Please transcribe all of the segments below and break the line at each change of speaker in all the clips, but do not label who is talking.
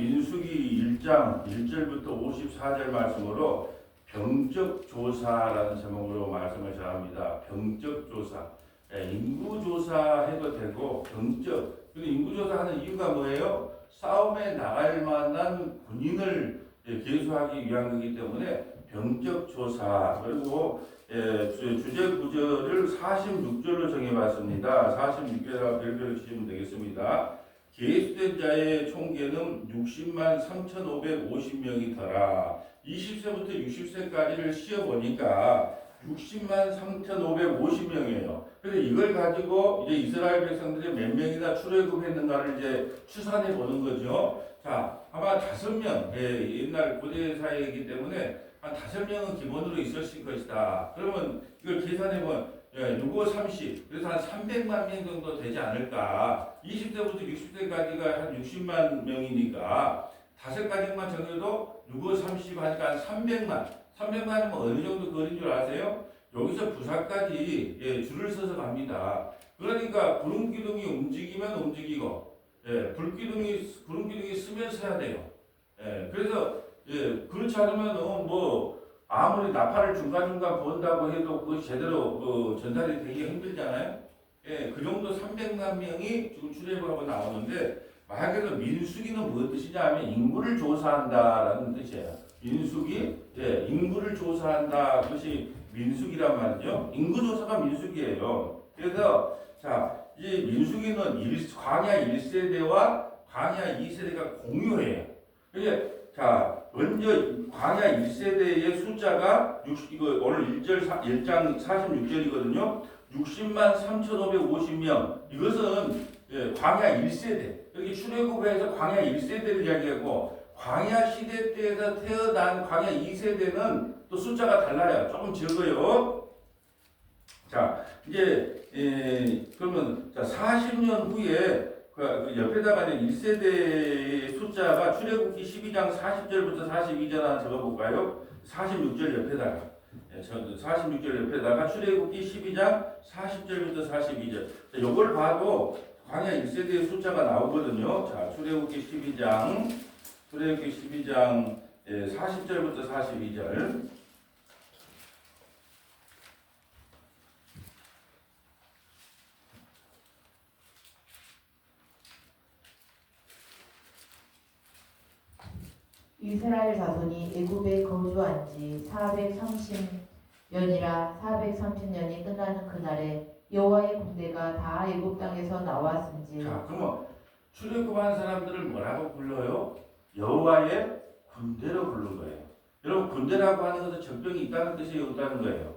민수기 1장 1절부터 54절 말씀으로 병적조사라는 제목으로 말씀을 전합니다. 병적조사. 인구조사 해도 되고 병적. 인구조사하는 이유가 뭐예요? 싸움에 나갈 만한 군인을 계수하기 위한 거기 때문에 병적조사. 그리고 주제 구절을 46절로 정해봤습니다. 46절과 별표를 주시면 되겠습니다. 계수된 자의 총계는 60만 3,550명이더라. 20세부터 60세까지를 씌어보니까 60만 3,550명이에요. 그래서 이걸 가지고 이제 이스라엘 백성들이 몇 명이나 출애굽했는가를 이제 추산해 보는 거죠. 자, 아마 5명, 옛날 고대 사회이기 때문에 한 5명은 기본으로 있었을 것이다. 그러면 이걸 계산해 보면 6, 5, 30, 그래서 한 300만 명 정도 되지 않을까. 20세부터 60세까지가 한 60만 명이니까 5가지만 정해도 6, 5, 30 하니까 한 300만. 300만이면 어느 정도 거리인 줄 아세요? 여기서 부산까지 줄을 서서 갑니다. 그러니까 구름기둥이 움직이면 움직이고, 구름기둥이 쓰면 서야 돼요. 그래서 그렇지 않으면 아무리 나팔을 중간중간 본다고 해도 그것이 제대로 전달이 되기 힘들잖아요. 그 정도 300만 명이 지금 출애굽하고 나오는데, 만약에 민수기는 무슨 뜻이냐 하면 인구를 조사한다라는 뜻이에요. 민수기, 인구를 조사한다. 그것이 민수기란 말이죠. 인구조사가 민수기예요. 그래서 자, 이 민수기는 광야 1세대와 광야 2세대가 공유해요. 자, 먼저 광야 1세대의 숫자가 이거 오늘 1장 46절이거든요. 60만 3,550명. 이것은 광야 1세대. 여기 출애굽에서 광야 1세대를 이야기하고 광야 시대 때에서 태어난 광야 2세대는 또 숫자가 달라요. 조금 적어요. 자, 이제 그러면 자 40년 후에 그 옆에다가 1세대의 숫자가 출애굽기 12장 40절부터 42절 하나 적어볼까요? 46절 옆에다가 46절 옆에다가 출애굽기 12장 40절부터 42절. 자, 요걸 봐도 광야 1세대의 숫자가 나오거든요. 자, 출애굽기 12장 40절부터 42절.
이스라엘 자손이 애굽에 거주한 지 430년이라 430년이 끝나는 그날에 여호와의 군대가 다 애굽 땅에서 나왔은지.
자, 그러면 출애굽한 사람들을 뭐라고 불러요? 여호와의 군대로 부른 거예요. 여러분, 군대라고 하는 것은 적병이 있다는 뜻이 없다는 거예요.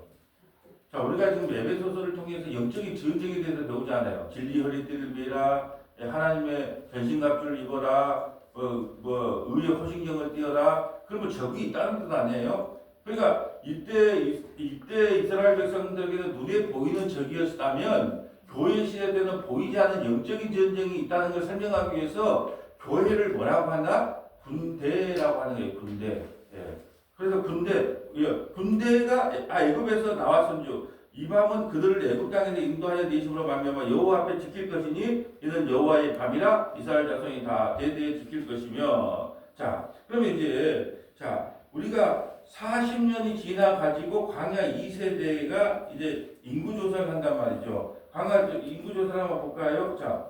자, 우리가 지금 에베소서를 통해서 영적인 전쟁에 대해서 배우잖아요. 진리 허리띠를 매라, 하나님의 변신갑주를 입어라, 의의 호신경을 띄어라. 그러면 적이 있다는 뜻 아니에요? 그러니까 이때 이스라엘 백성들에게는 눈에 보이는 적이었다면 교회 시대 때는 보이지 않는 영적인 전쟁이 있다는 걸 설명하기 위해서 교회를 뭐라고 하나? 군대라고 하는 거예요. 군대. 그래서 군대가 애굽에서 나왔은즉 이 밤은 그들을 애굽 땅에서 인도하여 내심으로 말미암아 여호와 앞에 지킬 것이니 이는 여호와의 밤이라 이스라엘 자손이 다 대대에 지킬 것이며. 자, 그러면 이제 우리가 40년이 지나 가지고 광야 2세대가 이제 인구 조사를 한단 말이죠. 광야 인구 조사를 한번 볼까요? 자,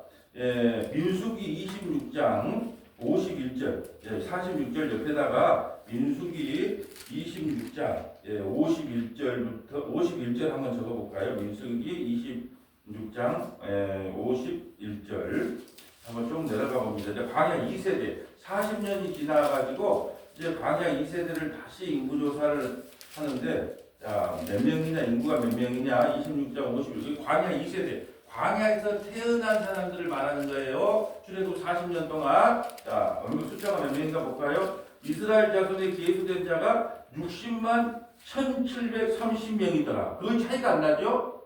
민수기 26장 51절, 46절 옆에다가 민수기 26장 51절 한번 적어볼까요? 민수기 26장 51절 한번 좀 내려가 봅니다. 이제 광야 2세대 40년이 지나가지고 이제 광야 2세대를 다시 인구조사를 하는데, 자, 몇 명이냐, 인구가 몇 명이냐, 26장 51절 광야 2세대. 광야에서 태어난 사람들을 말하는 거예요. 출애굽 40년 동안. 자, 얼마 숫자가 몇 명인가 볼까요? 이스라엘 자손의 계수된 자가 60만 1730명이더라. 그 차이가 안 나죠?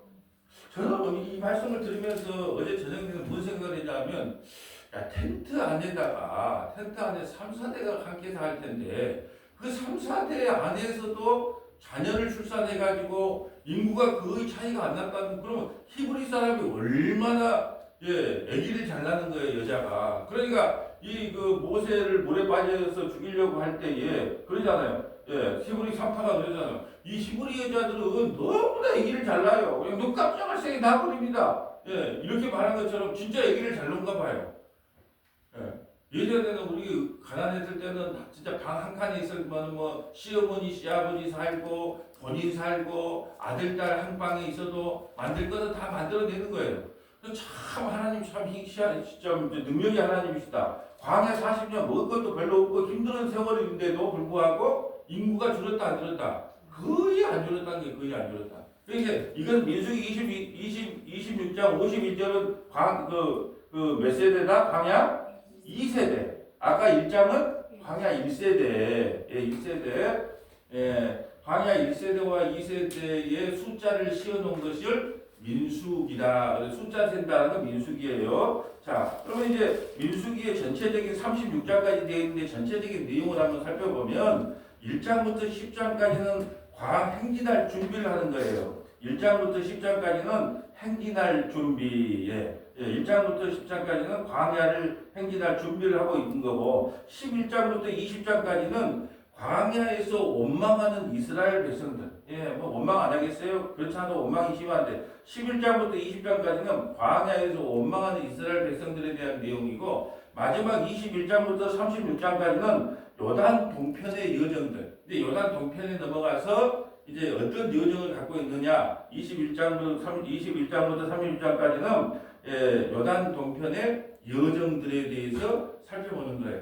저는 이 말씀을 들으면서 어제 저녁에 무슨 생각을 했냐면, 야, 텐트 안에 3, 4대가 함께 살 텐데, 그 3, 4대 안에서도 자녀를 출산해가지고 인구가 거의 차이가 안 났다는, 그러면 히브리 사람이 얼마나 아기를 잘 낳는 거예요, 여자가. 그러니까 이 그 모세를 물에 빠져서 죽이려고 할 때에 그러잖아요. 예, 히브리 3파가 그러잖아요. 이 히브리 여자들은 너무나 얘기를 잘나요. 그냥 눈 깜짝할 새에 다 버립니다. 예, 이렇게 말한 것처럼 진짜 얘기를 잘 놓은가 봐요. 예. 예전에는 우리 가난했을 때는 진짜 방 한 칸에 있으면 뭐 시어머니 시아버지 살고 본인 살고 아들 딸 한 방에 있어도 만들 것은 다 만들어내는 거예요. 참 하나님 참 희귀한 진짜 능력이 하나님이시다. 광야 40년 먹을 것도 별로 없고 힘든 세월인데도 불구하고 인구가 줄었다 안 줄었다? 거의 안 줄었다는 게 거의 안 줄었다. 그러니까 이건 민수기 26장 51절은 몇 세대다? 광야 2세대. 아까 1장은 광야 1세대. 예, 1세대. 예, 광야 1세대와 2세대의 숫자를 씌워놓은 것을 민수기다. 숫자 센다는 건 민수기예요. 자, 그러면 이제 민수기의 전체적인 36장까지 되어 있는데 전체적인 내용을 한번 살펴보면 1장부터 10장까지는 행진할 준비를 하는 거예요. 1장부터 10장까지는 행진할 준비. 예. 1장부터 10장까지는 광야를 행진할 준비를 하고 있는 거고 11장부터 20장까지는 광야에서 원망하는 이스라엘 백성들. 예, 뭐 원망 안 하겠어요? 그렇지 않아도 원망이 심한데 11장부터 20장까지는 광야에서 원망하는 이스라엘 백성들에 대한 내용이고 마지막 21장부터 36장까지는 요단 동편의 여정들. 근데 요단 동편에 넘어가서 이제 어떤 여정을 갖고 있느냐? 21장부터 36장까지는 요단 동편의 여정들에 대해서 살펴보는 거예요.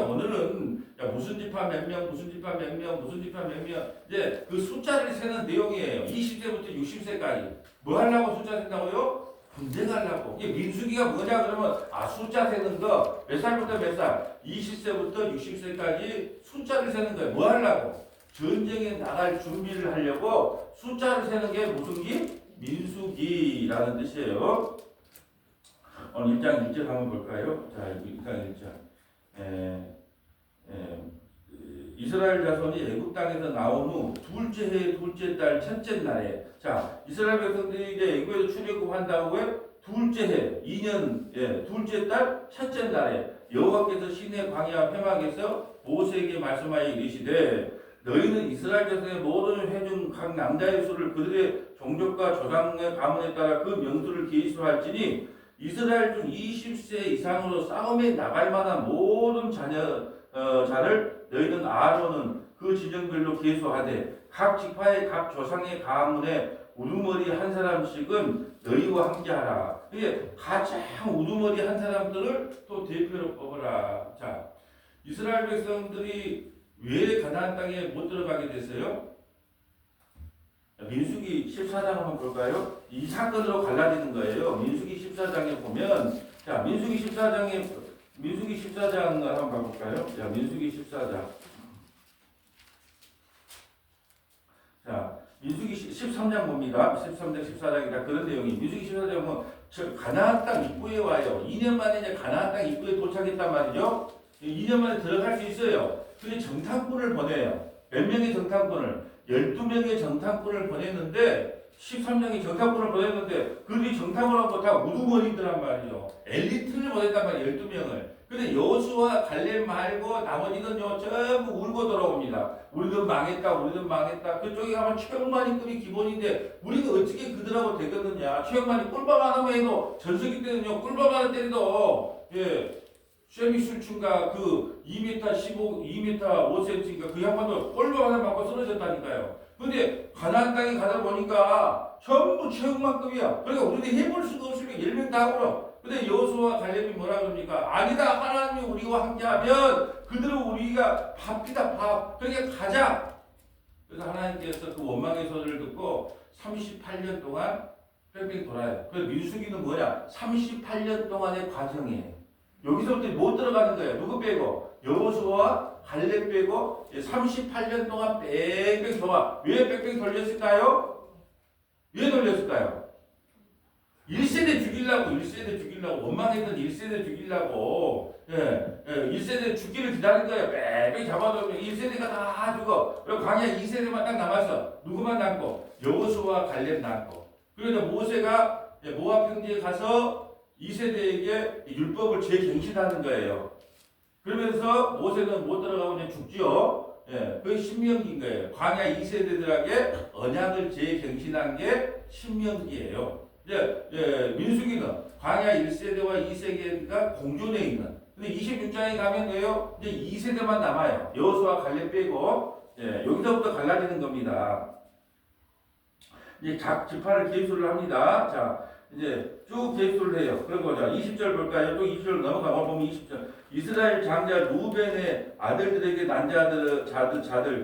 오늘은 무슨 지파 몇 명, 무슨 지파 몇 명, 무슨 지파 몇 명, 이제 그 숫자를 세는 내용이에요. 20세부터 60세까지. 뭐 하려고 숫자 센다고요? 분쟁하려고. 이게 민수기가 뭐냐 그러면 숫자 세는 거 몇 살부터 몇 살? 20세부터 60세까지 숫자를 세는 거예요. 뭐 하려고? 전쟁에 나갈 준비를 하려고 숫자를 세는 게 무슨 기? 민수기라는 뜻이에요. 오늘 1장 1절 한번 볼까요? 자, 1장 1절. 이스라엘 자손이 애굽 땅에서 나온 후 둘째 해 둘째 달 첫째 날에 자 이스라엘 백성들이 이제 애굽에서 출애굽한 후에 둘째 해 2년 둘째 달 첫째 날에 여호와께서 시내 광야 회막에서 모세에게 말씀하여 이르시되 너희는 이스라엘 자손의 모든 회중 각 남자의 수를 그들의 종족과 조상의 가문에 따라 그 명수를 계수할지니 이스라엘 중 20세 이상으로 싸움에 나갈 만한 모든 자를 너희는 아론은 그 지정별로 계수하되 각 지파의 각 조상의 가문에 우두머리 한 사람씩은 너희와 함께하라. 이게 가장 우두머리 한 사람들을 또 대표로 뽑아라. 자, 이스라엘 백성들이 왜 가나안 땅에 못 들어가게 됐어요? 민수기 14장 한번 볼까요? 이 사건으로 갈라지는 거예요. 민수기 14장에 보면 자 민수기 14장을 한번 봐볼까요? 자 민수기 14장 자 민수기 13장 봅니다. 13장 14장이다 그런 내용이 민수기 14장 보면 가나안 땅 입구에 와요. 2년 만에 이제 가나안 땅 입구에 도착했단 말이죠. 2년 만에 들어갈 수 있어요. 근데 정탐꾼을 보내요. 몇 명의 정탐꾼을? 12명의 정탐꾼을 보냈는데 13명의 정탐꾼을 보냈는데 그들이 정탐꾼하고 다 우두머리들란 말이죠. 엘리트를 보냈단 말이에요. 12명을. 근데 여호수아 갈렙 말고 나머지는요 전부 울고 돌아옵니다. 우리는 망했다. 그쪽에 가면 최영만이급이 기본인데 우리가 어떻게 그들하고 되겠느냐. 최영만이 꿀밤 하나만 해도 전성기 때는요 꿀밤 하나 때려도 쉐미술춘가 그 2m 15, 2m 5cm니까 그 양반도 꼴로 하나 맞고 쓰러졌다니까요. 근데 가나안 땅에 가다 보니까 전부 최후만급이야. 그러니까 우리는 해볼 수가 없으면 10명 다 울어. 근데 여호수아 갈렙이 뭐라 그럽니까? 아니다 하나님이 우리와 함께하면 그들은 우리가 밥이다 밥. 그러니까 가자. 그래서 하나님께서 그 원망의 소리를 듣고 38년 동안 뺑뺑 돌아요. 그래서 민수기는 뭐냐? 38년 동안의 과정이에요. 여기서부터 못 들어가는 거예요. 누구 빼고? 여호수아 갈렙 빼고 38년 동안 뺑뺑 돌아. 왜 뺑뺑 돌렸을까요? 왜 돌렸을까요? 1세대 죽이려고 원망했던 1세대 죽이려고 1세대 죽기를 기다린 거예요. 뺑뺑 잡아두면 1세대가 다 죽어. 그리고 광야 2세대만 딱 남았어. 누구만 남고? 여호수아 갈렙 남고. 그래서 모세가 모압 평지에 가서 2세대에게 율법을 재갱신하는 거예요. 그러면서 모세는 못 들어가고 이제 죽지요. 예, 그게 신명기인 거예요. 광야 2세대들에게 언약을 재경신한 게 신명기예요. 민수기는 광야 1세대와 2세대가 공존해 있는. 근데 26장에 가면 돼요. 이제 2세대만 남아요. 여호수아 갈렙 빼고 여기서부터 갈라지는 겁니다. 이제 각 지파를 계수를 합니다. 자, 이제 쭉 계수를 해요. 그리고 자, 20절 볼까요? 또 20절 넘어가면 보면 20절. 이스라엘 장자 루벤의 아들들에게 난 자들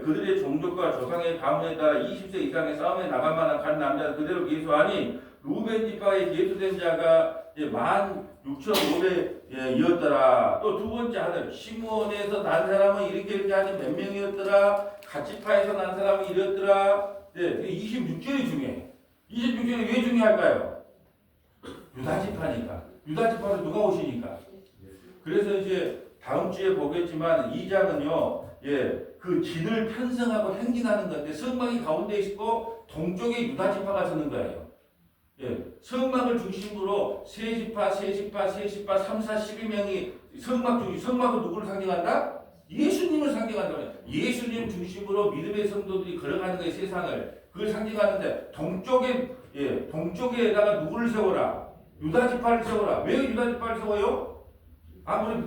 그들의 종족과 조상의 가문에 따라 20세 이상의 싸움에 나갈 만한 간 남자를 그대로 계수하니 루벤 지파에 계수된 자가 16,500이었더라. 또 두 번째 아들 시므온에서 난 사람은 이렇게 하니 몇 명이었더라. 갓지파에서 난 사람은 이랬더라. 26절이 중요해. 26절이 왜 중요할까요? 유다지파니까. 유다지파로 누가 오시니까. 그래서 이제 다음 주에 보겠지만 2장은요, 그 진을 편성하고 행진하는 건데 성막이 가운데 있고 동쪽에 유다지파가 서는 거예요. 성막을 중심으로 세지파, 3, 4, 12명이 성막은 누구를 상징한다? 예수님을 상징한다. 예수님 중심으로 믿음의 성도들이 걸어가는 거예요, 세상을. 그걸 상징하는데 동쪽에다가 누구를 세워라? 유다지파를 세워라. 왜 유다지파를 세워요?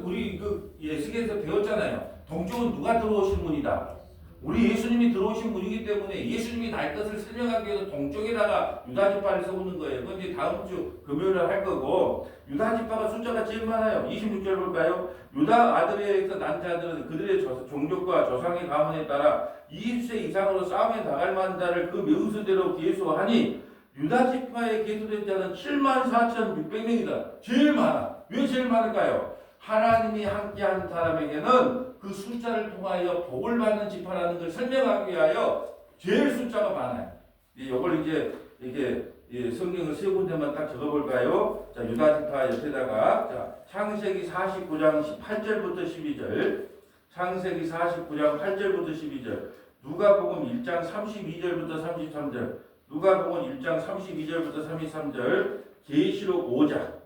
우리 그 예수께서 배웠잖아요. 동쪽은 누가 들어오신 분이다. 우리 예수님이 들어오신 분이기 때문에 예수님이 날 것을 설명하기 위해서 동쪽에다가 유다지파를 세우는 거예요. 그건 이제 다음 주 금요일에 할 거고, 유다지파가 숫자가 제일 많아요. 26절 볼까요? 유다 아들에서 난 자들은 그들의 종족과 조상의 가문에 따라 20세 이상으로 싸움에 나갈 만한 자를 그 명수대로 계수하니 유다지파에 계수된 자는 74,600명이다. 제일 많아. 왜 제일 많을까요? 하나님이 함께한 사람에게는 그 숫자를 통하여 복을 받는 지파라는 걸 설명하기 위하여 제일 숫자가 많아요. 이걸 이제 이게 성경을 세 군데만 딱 적어볼까요? 자, 유다지파 옆에다가 자, 창세기 49장 8절부터 12절, 창세기 49장 8절부터 12절, 누가복음 1장 32절부터 33절, 누가복음 1장 32절부터 33절, 계시록 5장,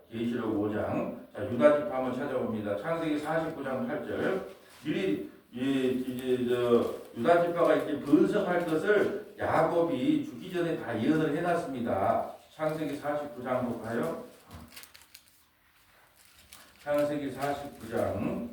자, 유다지파 한번 찾아봅니다. 창세기 49장 8절. 미리 유다지파가 이렇게 번성할 것을 야곱이 죽기 전에 다 예언을 해놨습니다. 창세기 49장 볼까요? 창세기 49장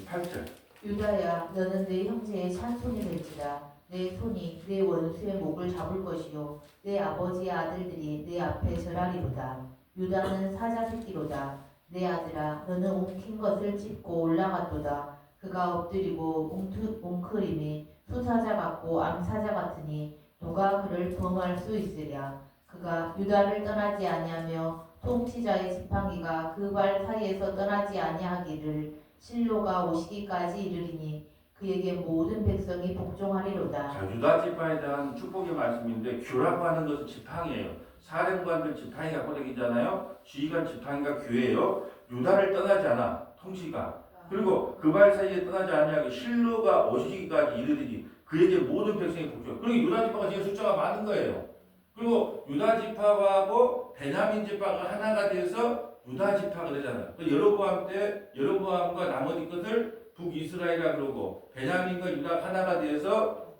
8절.
유다야, 너는 내 형제의 찬손이 될지라. 내 손이 내 원수의 목을 잡을 것이요 내 아버지의 아들들이 내 앞에 절하리로다. 유다는 사자 새끼로다. 내 아들아, 너는 옮긴 것을 찢고 올라갔도다. 그가 엎드리고 웅크림이 수사자 같고 암사자 같으니 누가 그를 범할 수 있으랴. 그가 유다를 떠나지 아니하며 통치자의 지팡이가 그 발 사이에서 떠나지 아니하기를 실로가 오시기까지 이르리니 그에게 모든 백성이 복종하리로다.
자, 유다지파에 대한 축복의 말씀인데 규라고 하는 것은 지팡이에요. 사령관들 지팡이가 꼬대기잖아요. 지휘관 지팡이가 규예요. 유다를 떠나지 않아 통치가. 그리고 그 발 사이에 떠나지 아니하고 실로가 오시기까지 이르리니 그에게 모든 백성이 복종. 그러니까 유다지파가 지금 숫자가 많은 거예요. 그리고 유다지파하고 베냐민 지파가 하나가 돼서 유다지파가 되잖아요. 여로보암 때 여로보암과 나머지 것을 북이스라엘이라 그러고 베냐민과 유다가 하나가 돼서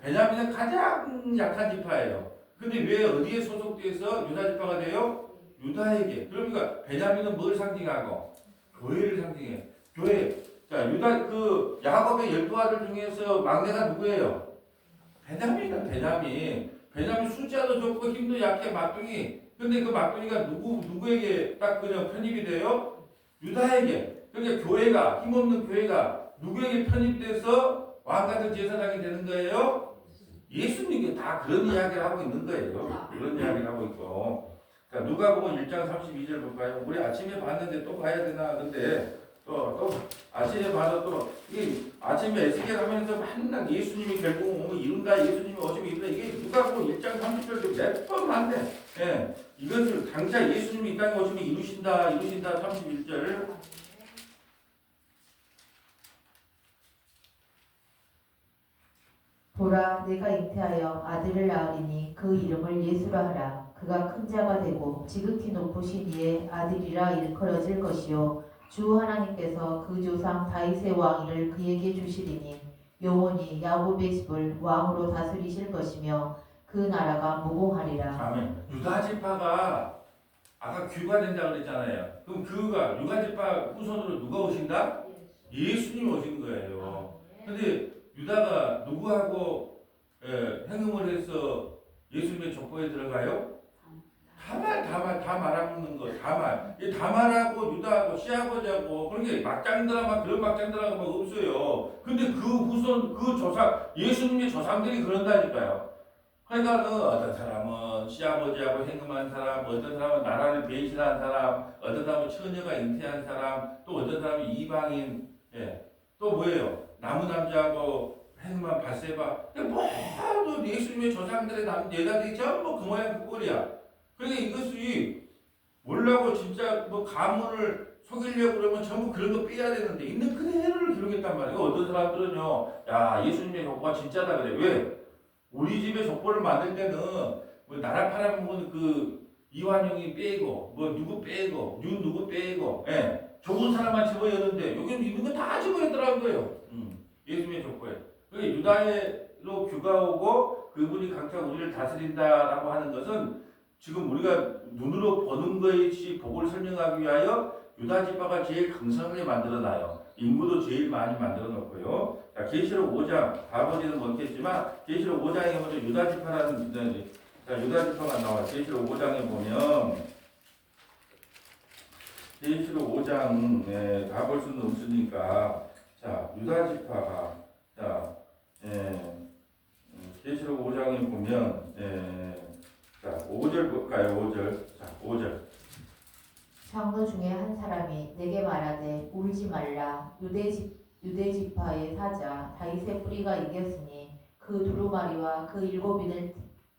베냐민은 가장 약한 지파예요. 근데 왜 어디에 소속돼서 유다지파가 돼요? 유다에게. 그러니까 베냐민은 뭘 상징하고? 교회를 상징해. 교회. 자, 야곱의 12아들 중에서 막내가 누구예요? 베냐민이다, 베냐민. 베냐민 숫자도 적고 힘도 약해, 막둥이. 근데 그 막둥이가 누구에게 딱 그냥 편입이 돼요? 유다에게. 그러니까 교회가, 힘없는 교회가 누구에게 편입돼서 왕같은 제사장이 되는 거예요? 예수님께 다 그런 이야기를 하고 있는 거예요. 그런 이야기를 하고 있고. 자, 누가복음 1장 32절 볼까요? 우리 아침에 봤는데 또 봐야 되나? 근데 또 아침에 봐도 또 이게 아침에 에스겔 하면서 맨날 예수님이 결국 오면 이룬다, 예수님이 오시면 이룬다. 이게 누가복음 1장 30절도 몇 번 한대. 이것을 당장 예수님이 이 땅에 오시면 이루신다 31절.
보라, 내가 잉태하여 아들을 낳으리니 그 이름을 예수라 하라. 그가 큰 자가 되고 지극히 높으신 이의 아들이라 일컬어질 것이요 주 하나님께서 그 조상 다윗의 왕위를 그에게 주시리니 영원히 야곱의 집을 왕으로 다스리실 것이며 그 나라가 무궁하리라.
아멘. 유다 지파가 아까 귀가 된다 그랬잖아요. 그럼 그가 유다 지파 후손으로 누가 오신다? 예수님 오신 거예요. 근데 유다가 누구하고 행음을 해서 예수님의 족보에 들어가요? 다 말아먹는 거, 이 다말하고 유다하고 시아버지하고 그런 게 막장 드라마 그런 막장 드라마가 막 없어요. 근데 그 후손 그 조상 예수님의 조상들이 그런다니까요. 그러니까는 어떤 사람은 시아버지하고 행음한 사람, 어떤 사람은 나라를 배신한 사람, 어떤 사람은 처녀가 잉태한 사람, 또 어떤 사람은 이방인, 또 뭐예요? 나무 남자하고 행음한 바세바, 모두 예수님의 조상들의 여자들이 전부 그 모양 그 꼴이야. 그러니까 이것이 몰라고 진짜 뭐 가문을 속이려고 그러면 전부 그런 거 빼야 되는데 있는 그대로를 기록했단 말이에요. 어떤 사람들은요, 야 예수님의 족보가 진짜다 그래. 왜? 우리 집에 족보를 만들 때는 뭐 나라 팔아먹은 그 이완용이 빼고 뭐 누구 빼고 윤 누구 빼고 좋은 사람만 집어였는데 여기는 있는 거 다 집어였더라는 거예요. 예수님의 족보에. 그게 유다로 귀가 오고 그분이 각자 우리를 다스린다라고 하는 것은 지금 우리가 눈으로 보는 것이 복을 설명하기 위하여 유다 지파가 제일 강성하게 만들어놔요. 인구도 제일 많이 만들어 놓고요. 자, 계시록 5장, 아버지는 못했지만 계시록 5장에 먼저 유다 지파라는 유다 지파가 나와요. 계시록 5장에 보면 계시록 5장 가볼 수는 없으니까 자 유다 지파가 계시록 5장에 보면 자 5절 볼까요? 5절. 자 5절.
장로 중에 한 사람이 내게 말하되 울지 말라. 유대 지파의 사자 다윗의 뿌리가 이겼으니 그 두루마리와 그 일곱인을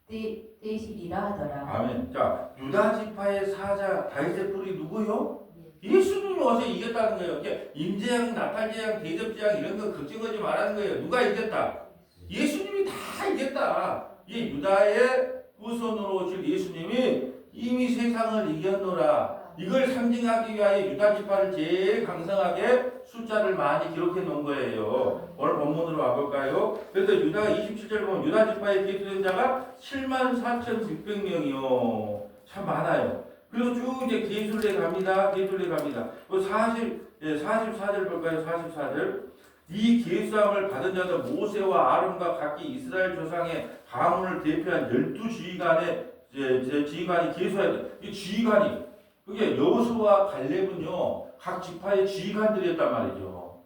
떼시리라 하더라.
아멘. 자 유다 지파의 사자 다윗의 뿌리 누구요? 예수님이 와서 이겼다는 거예요. 이게 임재양, 나팔재양, 대접재양 이런 거 걱정하지 말라는 거예요. 누가 이겼다? 예수님이 다 이겼다. 이 유다의 후손으로 오실 예수님이 이미 세상을 이겼노라. 이걸 상징하기 위하여 유다 지파를 제일 강성하게 숫자를 많이 기록해 놓은 거예요. 오늘 본문으로 와볼까요? 그래서 유다가 27절 보면 유다 지파의 기수된 자가 74,600명이요. 참 많아요. 그리고 쭉 이제 계술래 갑니다. 44절 볼까요? 44절. 이 계수함을 받은 자들 모세와 아론과 각기 이스라엘 조상의 가문을 대표한 12지휘관의 지휘관이 계수해야 돼. 이 지휘관이 그게 여호수아와 갈렙은요 각 지파의 지휘관들이었단 말이죠.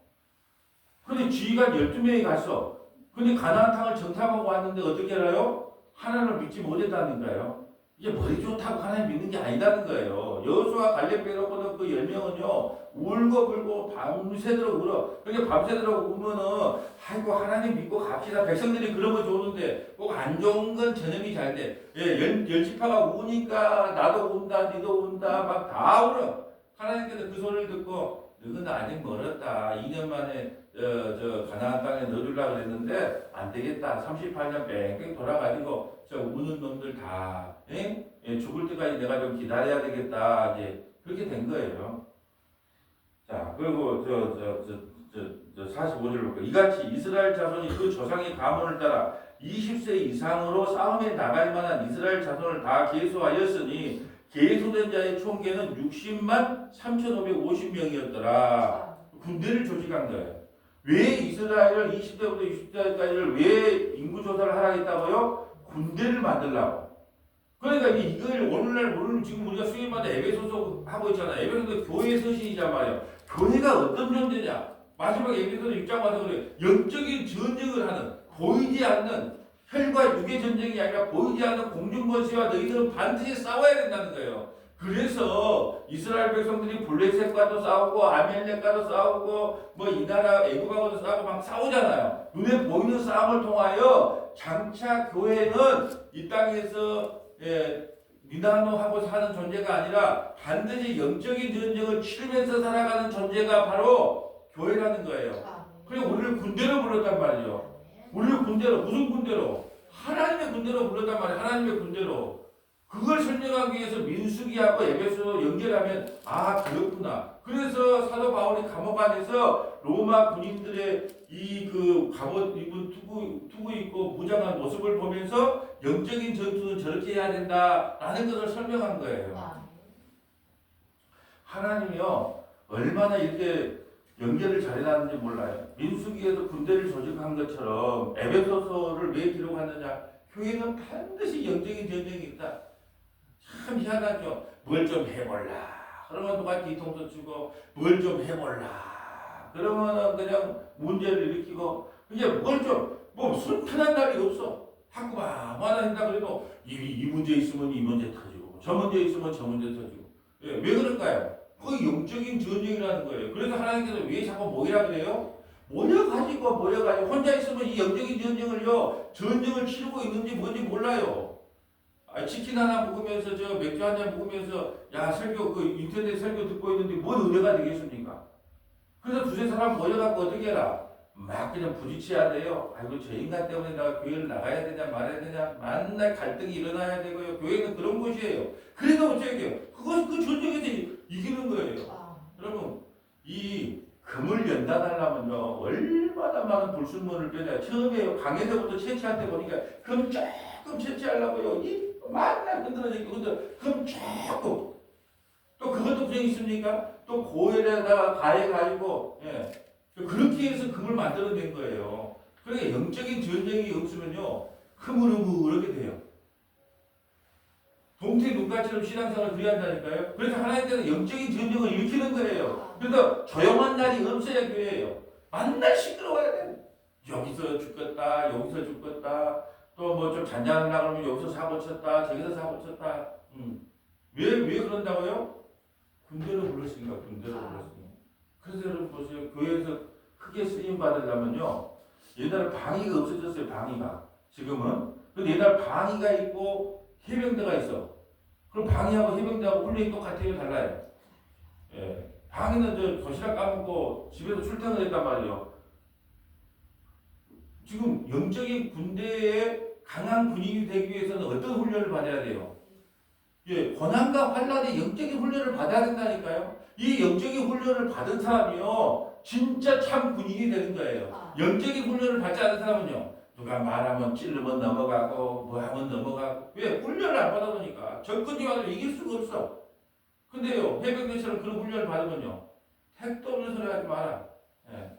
근데 지휘관 12명이 갔어. 근데 가나안 땅을 정탐하고 왔는데 어떻게 알아요? 하나님을 믿지 못했다니까요. 이게 머리 좋다고 하나님 믿는 게 아니라는 거예요. 여호수아 갈렙 빼놓고는 그 10명은요 울고불고 밤새도록 울어. 그러니까 밤새도록 울면은 아이고 하나님 믿고 갑시다. 백성들이 그런 거 좋은데 꼭 안 좋은 건 전염이 잘 돼. 열 지파가 우니까 나도 운다 니도 운다 막 다 울어. 하나님께서 그 소리를 듣고 너는 아직 멀었다. 2년 만에 저 가나안 땅에 넣어주려고 그랬는데 안 되겠다. 38년 뺑뺑 돌아가지고 저 우는 놈들 다 죽을 때까지 내가 좀 기다려야 되겠다. 이제 그렇게 된 거예요. 자, 그리고 45절 볼까요? 이같이 이스라엘 자손이 그 조상의 가문을 따라 20세 이상으로 싸움에 나갈 만한 이스라엘 자손을 다 계수하였으니 계수된 자의 총계는 60만 3,550명이었더라. 군대를 조직한 거예요. 왜 이스라엘을 20대부터 60대까지를 왜 인구조사를 하라겠다고요? 군대를 만들라고. 그러니까 이걸 오늘 지금 우리가 수요일마다 에베소서 하고 있잖아. 에베소서 교회 서신이란 말이야. 교회가 어떤 존재냐? 마지막 에베소서 6장 와서 그래. 영적인 전쟁을 하는 보이지 않는 혈과 육의 전쟁이 아니라 보이지 않는 공중권세와 너희들은 반드시 싸워야 된다는 거예요. 그래서 이스라엘 백성들이 블레셋과도 싸우고 아멜렉과도 싸우고 뭐 이 나라 애굽하고도 싸우고 막 싸우잖아요. 눈에 보이는 싸움을 통하여 장차 교회는 이 땅에서 미나노하고 사는 존재가 아니라 반드시 영적인 전쟁을 치르면서 살아가는 존재가 바로 교회라는 거예요. 그리고 우리를 군대로 불렀단 말이죠. 우리를 군대로, 무슨 군대로? 하나님의 군대로 불렀단 말이에요. 하나님의 군대로. 그걸 설명하기 위해서 민수기하고 에베소 연결하면 아 그렇구나. 그래서 사도 바울이 감옥 안에서 로마 군인들의 이 그 갑옷 입은 투구 입고 무장한 모습을 보면서 영적인 전투는 저렇게 해야 된다라는 것을 설명한 거예요. 하나님이요 얼마나 이렇게 연결을 잘해놨는지 몰라요. 민수기에서 군대를 조직한 것처럼 에베소서를 왜 기록하느냐? 교회는 반드시 영적인 전쟁이 있다. 참 희한하죠. 뭘 좀 해볼라. 그러면 누가 뒤통수 치고 뭘 좀 해볼라. 그러면 그냥 문제를 일으키고 그냥 뭐 순탄한 날이 없어. 자꾸만 뭐 하나 한다 그래도 이 문제 있으면 이 문제 터지고 저 문제 있으면 저 문제 터지고. 예, 왜 그럴까요? 그 영적인 전쟁이라는 거예요. 그래서 하나님께서 왜 자꾸 모이라 그래요? 모여가지고 혼자 있으면 이 영적인 전쟁을 치르고 있는지 뭔지 몰라요. 치킨 하나 먹으면서 저 맥주 한 잔 먹으면서 설교 인터넷 설교 듣고 있는데 뭔 은혜가 되겠습니까? 그래서 두세 사람 모여갖고 어떻게 해라? 막 그냥 부딪혀야 돼요. 아이고 저 인간 때문에 내가 교회를 나가야 되냐 말아야 되냐 만날 갈등이 일어나야 되고요. 교회는 그런 곳이에요. 그래도 어떻게 해요? 그것이 그 전쟁에서 이기는 거예요. 여러분 이 금을 연단하려면요 얼마나 많은 불순물을 빼냐. 처음에 강해서부터 채취할 때 보니까 금 조금 채취하려고요. 이 만날 흔들어지고 금 조금 또 그것도 그냥 있습니까? 또 고열에다가 가해가지고 그렇게 해서 금을 만들어낸 거예요. 그러니까 영적인 전쟁이 없으면요 흐물흐물하게 돼요. 동태 눈깔처럼 신앙생활을 그리 한다니까요. 그래서 하나님께서 영적인 전쟁을 일으키는 거예요. 그래서 조용한 날이 없어야 교회예요. 만날 시끄러워야 돼. 여기서 죽겠다, 여기서 죽겠다. 또 뭐 좀 잔잔하려고 그러면 여기서 사고 쳤다, 저기서 사고 쳤다. 왜 그런다고요? 군대로 불렀으니까, 군대로 불렀으니까. 그래서 여러분 보세요. 교회에서 크게 쓰임 받으려면요. 옛날에 방위가 없어졌어요, 방위가. 지금은. 근데 옛날 방위가 있고 해병대가 있어. 그럼 방위하고 해병대하고 훈련이 똑같아요, 달라요? 예. 방위는 저 도시락 까먹고 집에서 출퇴근을 했단 말이에요. 지금 영적인 군대에 강한 군인이 되기 위해서는 어떤 훈련을 받아야 돼요? 예, 고난과 환란의 영적인 훈련을 받아야 된다니까요. 이 영적인 훈련을 받은 사람이요, 진짜 참 군인이 되는 거예요. 영적인 훈련을 받지 않은 사람은요, 누가 말하면 찔르면 넘어가고 뭐 하면 넘어가고. 왜? 훈련을 안 받아보니까 적군이 와도 이길 수가 없어. 근데요 해병대처럼 그런 훈련을 받으면요 택도 없는 소리 하지 마라. 예.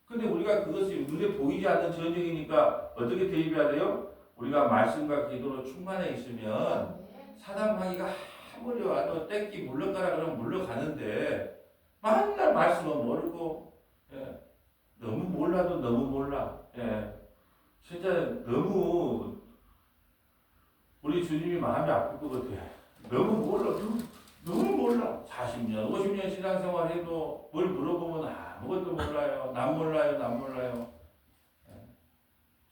근데 우리가 그것이 눈에 보이지 않는 전쟁이니까 어떻게 대입해야 돼요? 우리가 말씀과 기도로 충만해 있으면 사단마귀가 아무리 와도 떼끼 물러가라 그러면 물러가는데 맨날 말씀은 모르고 너무 몰라도 너무 몰라. 진짜 너무 우리 주님이 마음이 아플 것 같아. 너무 몰라. 너무 몰라. 40년, 50년 신앙생활 해도 뭘 물어보면 아무것도 몰라요. 난 몰라요.